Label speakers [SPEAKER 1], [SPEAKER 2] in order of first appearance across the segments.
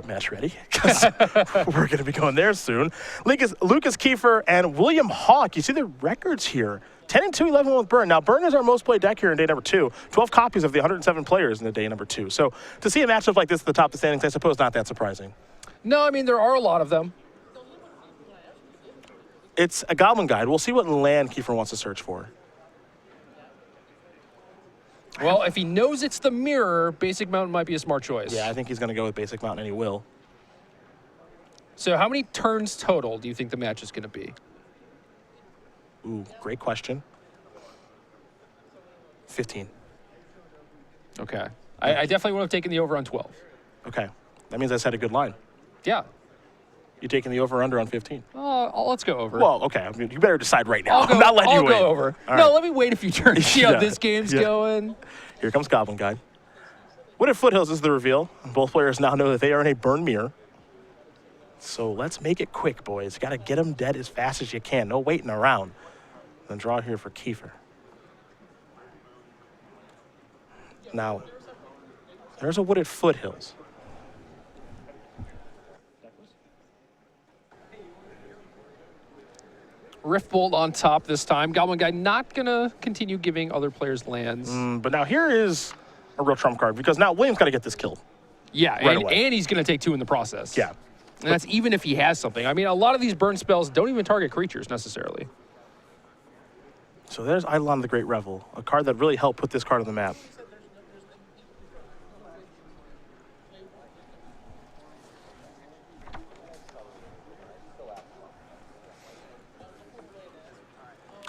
[SPEAKER 1] matchup match ready, because we're going to be going there soon. Lucas Kiefer and William Hawk. You see the records here. 10-2, 11-1 with Burn. Now, Burn is our most played deck here in day number 2. 12 copies of the 107 players in the day number 2. So to see a matchup like this at the top of the standings, I suppose not that surprising.
[SPEAKER 2] No, I mean, there are a lot of them.
[SPEAKER 1] It's a Goblin Guide. We'll see what land Kiefer wants to search for.
[SPEAKER 2] Well, if he knows it's the mirror, Basic Mountain might be a smart choice.
[SPEAKER 1] Yeah, I think he's going to go with Basic Mountain, and he will.
[SPEAKER 2] So how many turns total do you think the match is going to be?
[SPEAKER 1] Ooh, great question. 15.
[SPEAKER 2] Okay. I definitely would have taken the over on 12.
[SPEAKER 1] Okay. That means I set a good line.
[SPEAKER 2] Yeah.
[SPEAKER 1] You taking the over-under on 15?
[SPEAKER 2] Let's go over.
[SPEAKER 1] Well, okay. I mean, you better decide right now. I'm not letting you wait.
[SPEAKER 2] I'll go over.
[SPEAKER 1] All
[SPEAKER 2] No,
[SPEAKER 1] right.
[SPEAKER 2] let me wait a few turns, see how this game's going.
[SPEAKER 1] Here comes Goblin Guide. Wooded Foothills is the reveal. Both players now know that they are in a burn mirror. So let's make it quick, boys. You got to get them dead as fast as you can. No waiting around. Then draw here for Kiefer. Now, there's a Wooded Foothills.
[SPEAKER 2] Rift Bolt on top this time. Goblin Guy not going to continue giving other players lands.
[SPEAKER 1] But now here is a real trump card, because now William's got to get this killed.
[SPEAKER 2] Yeah,
[SPEAKER 1] right away.
[SPEAKER 2] And he's going to take 2 in the process.
[SPEAKER 1] Yeah.
[SPEAKER 2] And that's even if he has something. I mean, a lot of these burn spells don't even target creatures necessarily.
[SPEAKER 1] So there's Eidolon the Great Revel, a card that really helped put this card on the map.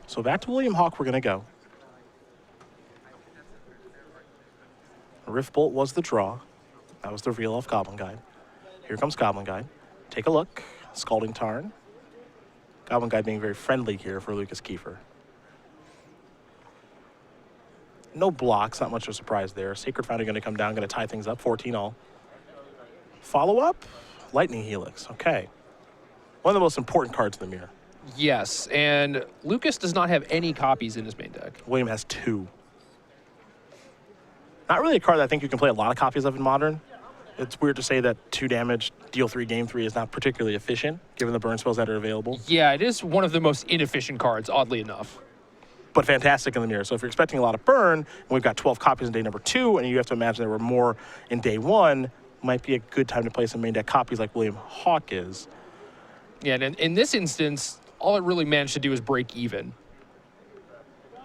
[SPEAKER 1] So back to William Hawk we're going to go. Rift Bolt was the draw. That was the reveal of Goblin Guide. Here comes Goblin Guide. Take a look. Scalding Tarn. Goblin Guide being very friendly here for Lucas Kiefer. No blocks, not much of a surprise there. Sacred Foundry going to come down, going to tie things up, 14 all. Follow-up, Lightning Helix, okay. One of the most important cards in the mirror.
[SPEAKER 2] Yes, and Lucas does not have any copies in his main deck.
[SPEAKER 1] William has 2. Not really a card that I think you can play a lot of copies of in Modern. It's weird to say that 2 damage, deal 3, game 3 is not particularly efficient, given the burn spells that are available.
[SPEAKER 2] Yeah, it is one of the most inefficient cards, oddly enough.
[SPEAKER 1] But fantastic in the mirror. So if you're expecting a lot of burn, and we've got 12 copies in day number 2, and you have to imagine there were more in day 1, might be a good time to play some main deck copies like William Hawk is.
[SPEAKER 2] Yeah, and in this instance, all it really managed to do is break even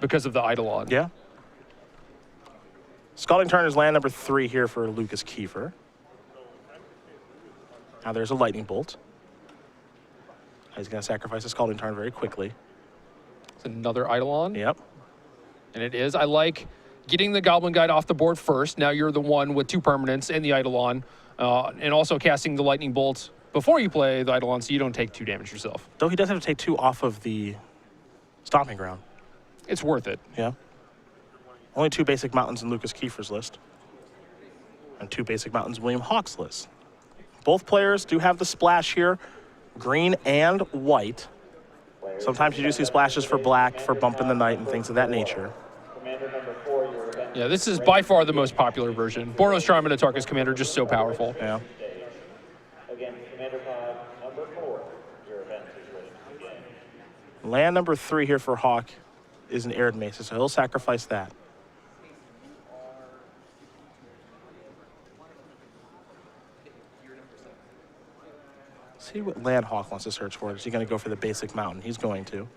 [SPEAKER 2] because of the Eidolon.
[SPEAKER 1] Yeah. Scalding Tarn is land number 3 here for Lucas Kiefer. Now there's a Lightning Bolt. He's going to sacrifice a Scalding Tarn very quickly.
[SPEAKER 2] It's another Eidolon.
[SPEAKER 1] Yep.
[SPEAKER 2] And it is. I like getting the Goblin Guide off the board first. Now you're the one with 2 permanents and the Eidolon. And also casting the Lightning Bolt before you play the Eidolon so you don't take 2 damage yourself.
[SPEAKER 1] Though he does have to take 2 off of the Stomping Ground.
[SPEAKER 2] It's worth it.
[SPEAKER 1] Yeah. Only 2 basic mountains in Lucas Kiefer's list. And 2 basic mountains in William Hawk's list. Both players do have the splash here, green and white. Sometimes you do see splashes for black, for Bump in the Night and things of that nature.
[SPEAKER 2] Yeah, this is by far the most popular version. Bornos Charm and Atarka's Commander just so powerful.
[SPEAKER 1] Yeah.
[SPEAKER 3] Again, Commander Pod number 4, your event is ready to begin.
[SPEAKER 1] Land number 3 here for Hawk is an Arid Mesa, so he'll sacrifice that. See what land Hawk wants to search for. Is he going to go for the basic mountain? He's going to.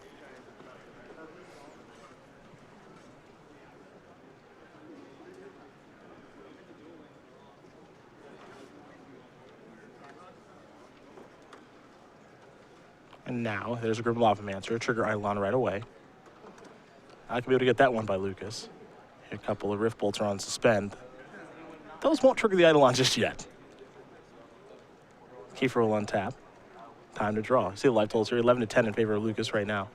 [SPEAKER 1] And now there's a Grim Lavamancer, trigger Eidolon right away. I could be able to get that one by Lucas. A couple of Rift Bolts are on suspend. Those won't trigger the Eidolon just yet. Kiefer will untap. Time to draw. See the life totals here, 11-10 in favor of Lucas right now.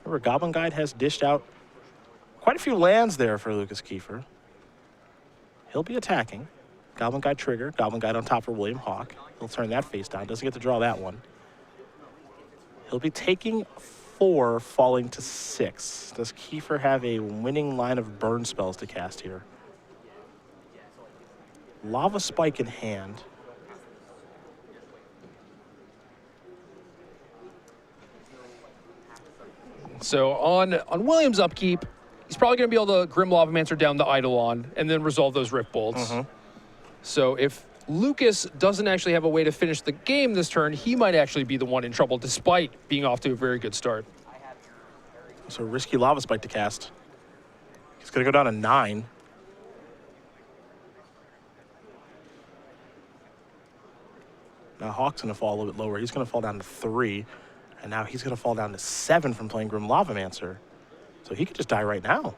[SPEAKER 1] Remember, Goblin Guide has dished out quite a few lands there for Lucas Kiefer. He'll be attacking. Goblin Guide trigger. Goblin Guide on top for William Hawk. He'll turn that face down. Doesn't get to draw that one. He'll be taking 4, falling to 6. Does Kiefer have a winning line of burn spells to cast here? Lava Spike in hand.
[SPEAKER 2] So on Williams' upkeep, he's probably going to be able to Grim Lavamancer down the Eidolon and then resolve those Rift Bolts. So if Lucas doesn't actually have a way to finish the game this turn, he might actually be the one in trouble despite being off to a very good start.
[SPEAKER 1] So risky Lava Spike to cast. He's going to go down to 9. Now Hawk's going to fall a little bit lower. He's going to fall down to 3. And now he's going to fall down to 7 from playing Grim Lavamancer. So he could just die right now.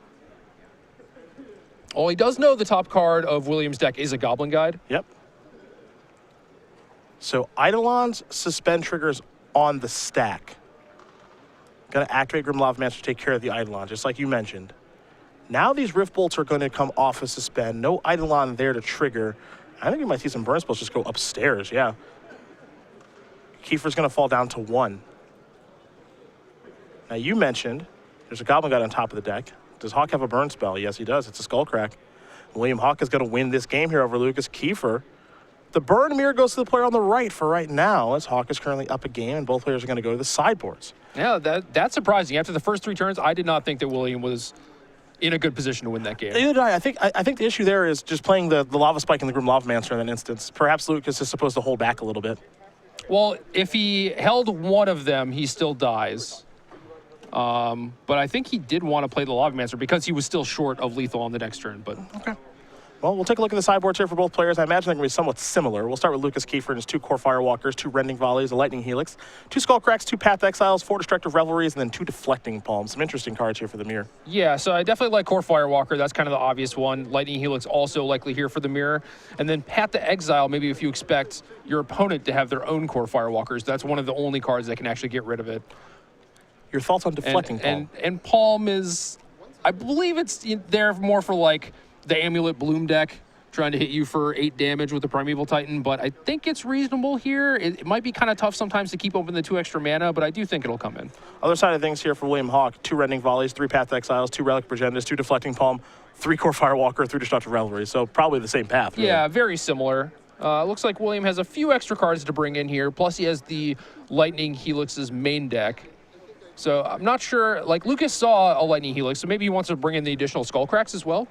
[SPEAKER 2] Well, he does know the top card of Williams' deck is a Goblin Guide.
[SPEAKER 1] Yep. So Eidolon's suspend triggers on the stack. Going to activate Grim Lavamancer to take care of the Eidolon, just like you mentioned. Now these Rift Bolts are going to come off of suspend. No Eidolon there to trigger. I think we might see some burn spells just go upstairs, yeah. Kiefer's going to fall down to 1. Now, you mentioned there's a Goblin Guide on top of the deck. Does Hawk have a burn spell? Yes, he does. It's a Skullcrack. William Hawk is going to win this game here over Lucas Kiefer. The burn mirror goes to the player on the right for right now, as Hawk is currently up a game, and both players are going to go to the sideboards.
[SPEAKER 2] Yeah, that's surprising. After the first 3 turns, I did not think that William was in a good position to win that game.
[SPEAKER 1] Neither did I. I think the issue there is just playing the Lava Spike and the Grim Lavamancer in that instance. Perhaps Lucas is supposed to hold back a little bit.
[SPEAKER 2] Well, if he held one of them, he still dies. But I think he did want to play the Lavamancer because he was still short of lethal on the next turn. But
[SPEAKER 1] okay. Well, we'll take a look at the sideboards here for both players. I imagine they're going to be somewhat similar. We'll start with Lucas Kiefer and his 2 Core Firewalkers, 2 Rending Volleys, a Lightning Helix, 2 Skullcracks, 2 Path Exiles, 4 Destructive Revelries, and then 2 Deflecting Palms. Some interesting cards here for the mirror.
[SPEAKER 2] Yeah, so I definitely like Core Firewalker. That's kind of the obvious one. Lightning Helix also likely here for the mirror. And then Path to Exile, maybe if you expect your opponent to have their own Core Firewalkers, that's one of the only cards that can actually get rid of it.
[SPEAKER 1] Your thoughts on Deflecting Palm?
[SPEAKER 2] And Palm is, I believe it's there more for like the Amulet Bloom deck, trying to hit you for 8 damage with the Primeval Titan, but I think it's reasonable here. It might be kind of tough sometimes to keep open the 2 extra mana, but I do think it'll come in.
[SPEAKER 1] Other side of things here for William Hawk, 2 Rending Volleys, 3 Path Exiles, 2 Relic Progendas, 2 Deflecting Palm, 3 Core Firewalker, 3 Destructive Revelry. So probably the same path. Really.
[SPEAKER 2] Yeah, very similar. Looks like William has a few extra cards to bring in here, plus he has the Lightning Helix's main deck. So I'm not sure, like Lucas saw a Lightning Helix, so maybe he wants to bring in the additional Skullcracks as well?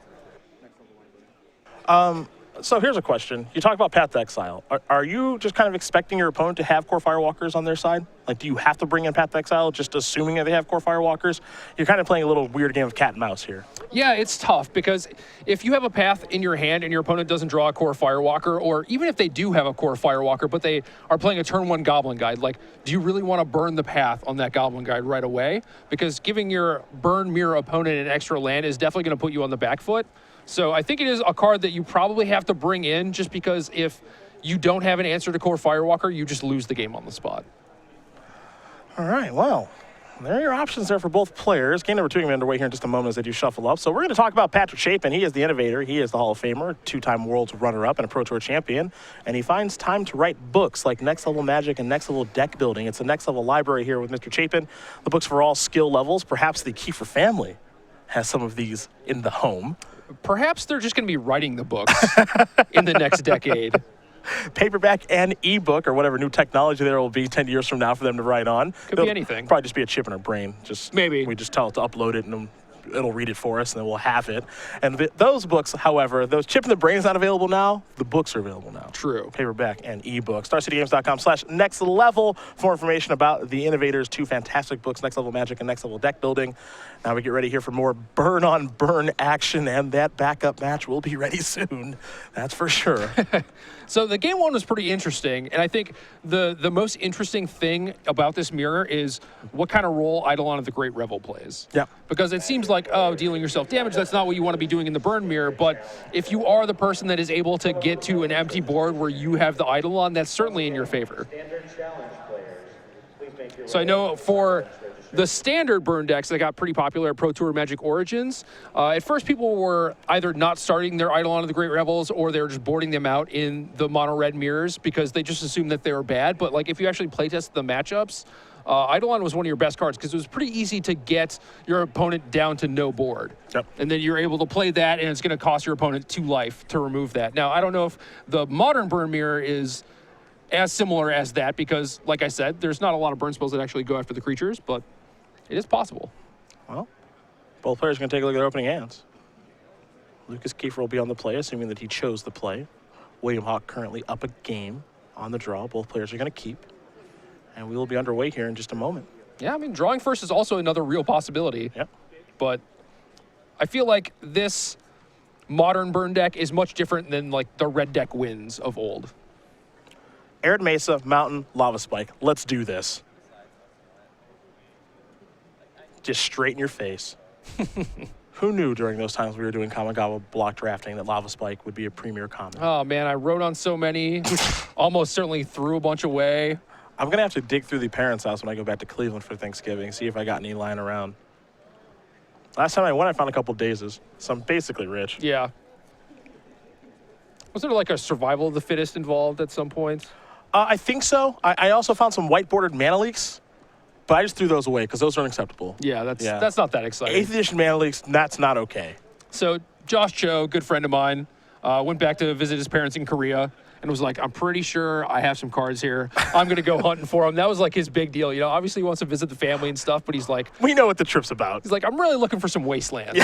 [SPEAKER 1] So here's a question. You talk about Path to Exile. Are you just kind of expecting your opponent to have Core Firewalkers on their side? Like, do you have to bring in Path to Exile just assuming that they have Core Firewalkers? You're kind of playing a little weird game of cat and mouse here.
[SPEAKER 2] Yeah, it's tough because if you have a path in your hand and your opponent doesn't draw a Core Firewalker, or even if they do have a Core Firewalker, but they are playing a turn 1 Goblin Guide, like, do you really want to burn the path on that Goblin Guide right away? Because giving your burn mirror opponent an extra land is definitely going to put you on the back foot. So I think it is a card that you probably have to bring in just because if you don't have an answer to Core Firewalker, you just lose the game on the spot.
[SPEAKER 1] All right, well, there are your options there for both players. Game number 2 going to be underway here in just a moment as they do shuffle up. So we're going to talk about Patrick Chapin. He is the innovator. He is the Hall of Famer, 2-time World's runner-up and a Pro Tour champion. And he finds time to write books like Next Level Magic and Next Level Deck Building. It's a Next Level library here with Mr. Chapin. The books for all skill levels. Perhaps the Kiefer family has some of these in the home.
[SPEAKER 2] Perhaps they're just going to be writing the books in the next decade.
[SPEAKER 1] Paperback and ebook, or whatever new technology there will be 10 years from now for them to write on.
[SPEAKER 2] Could be anything.
[SPEAKER 1] Probably just be a chip in our brain.
[SPEAKER 2] Maybe.
[SPEAKER 1] We just tell it to upload it and it'll read it for us and then we'll have it. And those books, however, those chip in the brain is not available now. The books are available now.
[SPEAKER 2] True.
[SPEAKER 1] Paperback and ebook. StarCityGames.com/next-level for more information about the innovators' 2 fantastic books, Next Level Magic and Next Level Deck Building. Now we get ready here for more burn-on-burn action, and that backup match will be ready soon. That's for sure.
[SPEAKER 2] So the game 1 was pretty interesting, and I think the most interesting thing about this mirror is what kind of role Eidolon of the Great Revel plays.
[SPEAKER 1] Yeah.
[SPEAKER 2] Because it seems like, oh, dealing yourself damage, that's not what you want to be doing in the burn mirror, but if you are the person that is able to get to an empty board where you have the Eidolon, that's certainly in your favor.
[SPEAKER 3] Standard challenge players, please make your
[SPEAKER 2] So I know for the standard burn decks that got pretty popular at Pro Tour Magic Origins, at first people were either not starting their Eidolon of the Great Revels or they were just boarding them out in the mono red mirrors because they just assumed that they were bad. But like if you actually playtest the matchups, Eidolon was one of your best cards because it was pretty easy to get your opponent down to no board.
[SPEAKER 1] Yep.
[SPEAKER 2] And then you're able to play that, and it's going to cost your opponent 2 life to remove that. Now, I don't know if the modern burn mirror is as similar as that because, like I said, there's not a lot of burn spells that actually go after the creatures, but it is possible.
[SPEAKER 1] Well, both players are going to take a look at their opening hands. Lucas Kiefer will be on the play, assuming that he chose the play. William Hawk currently up a game on the draw. Both players are going to keep. And we will be underway here in just a moment.
[SPEAKER 2] Yeah, I mean, drawing first is also another real possibility.
[SPEAKER 1] Yep.
[SPEAKER 2] But I feel like this modern burn deck is much different than, like, the red deck wins of old.
[SPEAKER 1] Arid Mesa, Mountain, Lava Spike. Let's do this. Just straight in your face. Who knew during those times we were doing Kamigawa block drafting that Lava Spike would be a premier common?
[SPEAKER 2] Oh, man, I wrote on so many. Almost certainly threw a bunch away.
[SPEAKER 1] I'm going to have to dig through the parents' house when I go back to Cleveland for Thanksgiving, see if I got any lying around. Last time I went, I found a couple daisies, so I'm basically rich.
[SPEAKER 2] Yeah. Was there, like, a survival of the fittest involved at some point?
[SPEAKER 1] I think so. I also found some white-bordered mana leaks, but I just threw those away because those are unacceptable.
[SPEAKER 2] Yeah, that's not that exciting.
[SPEAKER 1] 8th edition mana leaks, that's not okay.
[SPEAKER 2] So Josh Cho, good friend of mine, went back to visit his parents in Korea and was like, I'm pretty sure I have some cards here. I'm going to go hunting for them. That was like his big deal. You know, obviously he wants to visit the family and stuff, but he's like,
[SPEAKER 1] We know what the trip's about.
[SPEAKER 2] he's like, I'm really looking for some wastelands.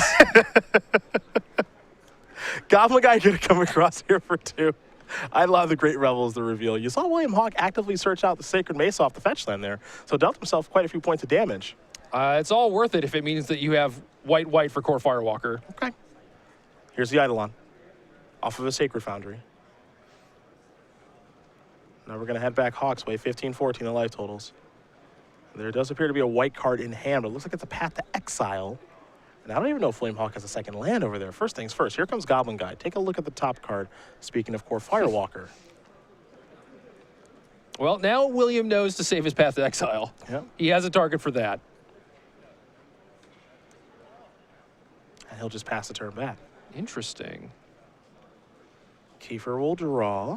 [SPEAKER 1] Goblin Guy could have come across here for 2. I love the Great Revels, the reveal. You saw William Hawk actively search out the Sacred Mesa off the fetch land there, so dealt himself quite a few points of damage.
[SPEAKER 2] It's all worth it if it means that you have white for Core Firewalker.
[SPEAKER 1] Okay. Here's the Eidolon off of a Sacred Foundry. Now we're going to head back Hawk's way, 15-14 the life totals. There does appear to be a white card in hand, but it looks like it's a Path to Exile. And I don't even know if William Hawk has a second land over there. First things first, here comes Goblin Guy. Take a look at the top card, speaking of Core Firewalker.
[SPEAKER 2] Well, now William knows to save his Path to Exile.
[SPEAKER 1] Yep.
[SPEAKER 2] He has a target for that.
[SPEAKER 1] And he'll just pass the turn back.
[SPEAKER 2] Interesting.
[SPEAKER 1] Kiefer will draw.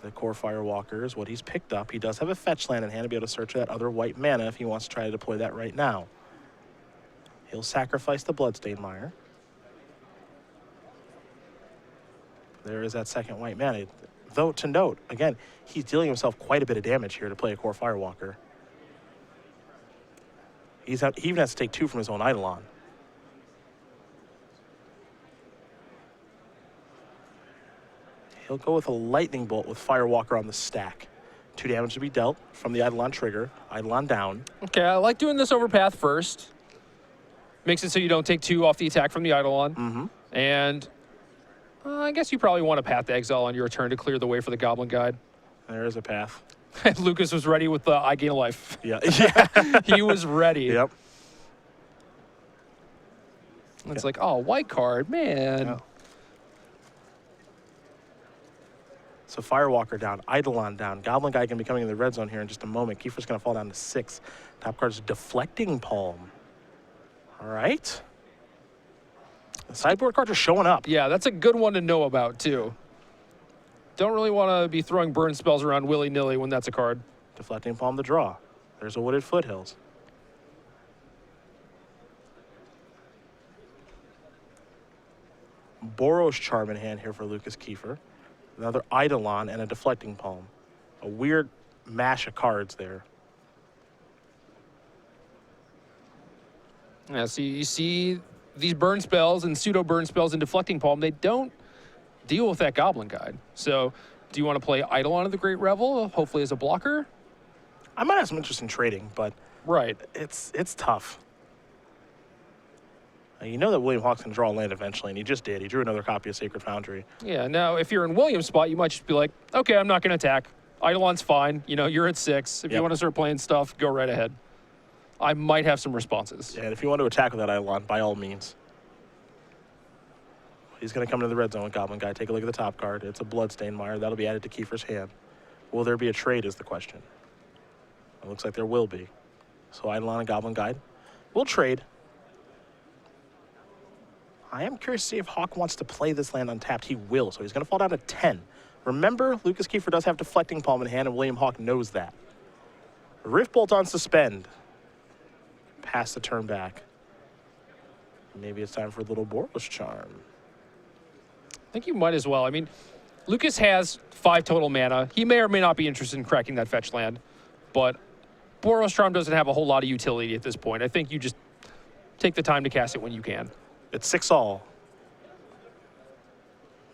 [SPEAKER 1] The Core Firewalker is what he's picked up. He does have a fetch land in hand to be able to search that other white mana if he wants to try to deploy that right now. He'll sacrifice the Bloodstained Mire. There is that second white mana. Though, to note, again, he's dealing himself quite a bit of damage here to play a Core Firewalker. He even has to take 2 from his own Eidolon. He'll go with a Lightning Bolt with Firewalker on the stack. 2 damage to be dealt from the Eidolon trigger. Eidolon down.
[SPEAKER 2] Okay, I like doing this over Path first. Makes it so you don't take 2 off the attack from the Eidolon.
[SPEAKER 1] Mm-hmm.
[SPEAKER 2] And I guess you probably want a Path to Exile on your turn to clear the way for the Goblin Guide.
[SPEAKER 1] There is a path.
[SPEAKER 2] Lucas was ready with the I gain a life.
[SPEAKER 1] Yeah. Yeah.
[SPEAKER 2] He was ready.
[SPEAKER 1] Yep.
[SPEAKER 2] It's like, oh, white card, man.
[SPEAKER 1] Yeah. So Firewalker down, Eidolon down. Goblin Guy can be coming in the red zone here in just a moment. Kiefer's going to fall down to 6. Top card's Deflecting Palm. All right. The sideboard cards are showing up.
[SPEAKER 2] Yeah, that's a good one to know about, too. Don't really want to be throwing burn spells around willy-nilly when that's a card.
[SPEAKER 1] Deflecting Palm the draw. There's a Wooded Foothills. Boros Charm in hand here for Lucas Kiefer. Another Eidolon and a Deflecting Palm. A weird mash of cards there.
[SPEAKER 2] Yeah, so you see these burn spells and pseudo burn spells and Deflecting Palm, they don't deal with that Goblin Guide. So do you want to play Eidolon of the Great Revel, hopefully as a blocker?
[SPEAKER 1] I might have some interest in trading, but
[SPEAKER 2] right,
[SPEAKER 1] it's tough. You know that William Hawk's going to draw a land eventually, and he just did. He drew another copy of Sacred Foundry.
[SPEAKER 2] Yeah, now if you're in William's spot, you might just be like, okay, I'm not going to attack. Eidolon's fine. You know, you're at 6. If you want to start playing stuff, go right ahead. I might have some responses.
[SPEAKER 1] Yeah, and if you want to attack with that Eidolon, by all means. He's going to come into the red zone with Goblin Guy. Take a look at the top card. It's a Bloodstained Mire. That'll be added to Kiefer's hand. Will there be a trade is the question. It looks like there will be. So Eidolon and Goblin Guide will trade. I am curious to see if Hawk wants to play this land untapped. He will, so he's going to fall down to 10. Remember, Lucas Kiefer does have Deflecting Palm in hand, and William Hawk knows that. Rift Bolt on suspend. Pass the turn back. Maybe it's time for a little Boros Charm.
[SPEAKER 2] I think you might as well. I mean, Lucas has 5 total mana. He may or may not be interested in cracking that fetch land, but Boros Charm doesn't have a whole lot of utility at this point. I think you just take the time to cast it when you can.
[SPEAKER 1] It's 6 all.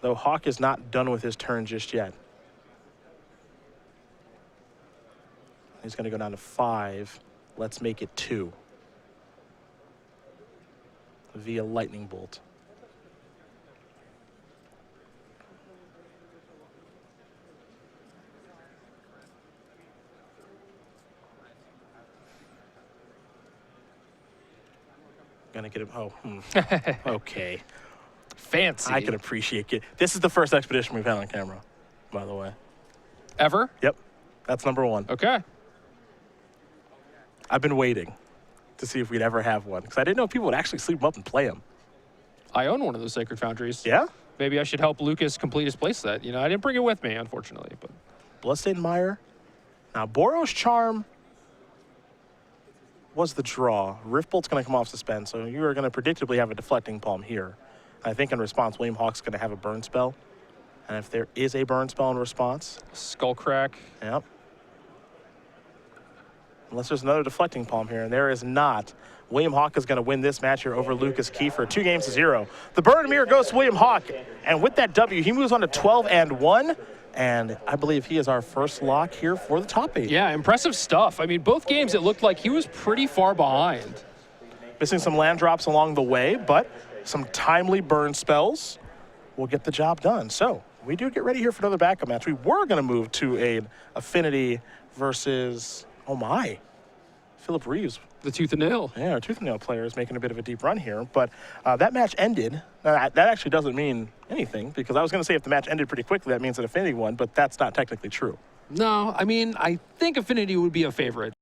[SPEAKER 1] Though Hawk is not done with his turn just yet. He's going to go down to 5. Let's make it 2. Via Lightning Bolt. Gonna get him. Oh, okay.
[SPEAKER 2] Fancy.
[SPEAKER 1] I can appreciate it. This is the first expedition we've had on camera, by the way.
[SPEAKER 2] Ever?
[SPEAKER 1] Yep, that's number 1.
[SPEAKER 2] Okay.
[SPEAKER 1] I've been waiting to see if we'd ever have one because I didn't know people would actually sleep them up and play them.
[SPEAKER 2] I own one of those Sacred Foundries.
[SPEAKER 1] Yeah?
[SPEAKER 2] Maybe I should help Lucas complete his playset. You know, I didn't bring it with me, unfortunately. But
[SPEAKER 1] Bloodstained Mire. Now, Boros Charm was the draw. Rift Bolt's going to come off suspend, so you are going to predictably have a Deflecting Palm here. I think in response, William Hawk's going to have a burn spell. And if there is a burn spell in response...
[SPEAKER 2] Skullcrack.
[SPEAKER 1] Yep. Unless there's another Deflecting Palm here, and there is not. William Hawk is going to win this match here over Lucas Kiefer, 2-0. The burn mirror goes to William Hawk, and with that W, he moves on to 12-1, and I believe he is our first lock here for the top 8.
[SPEAKER 2] Yeah, impressive stuff. I mean, both games it looked like he was pretty far behind.
[SPEAKER 1] Missing some land drops along the way, but some timely burn spells will get the job done. So we do get ready here for another backup match. We were going to move to an Affinity versus, oh my, Philip Reeves.
[SPEAKER 2] The Tooth and Nail.
[SPEAKER 1] Yeah, our Tooth and Nail player is making a bit of a deep run here, but that match ended. That actually doesn't mean anything, because I was going to say if the match ended pretty quickly, that means an Affinity won, but that's not technically true.
[SPEAKER 2] No, I mean, I think Affinity would be a favorite.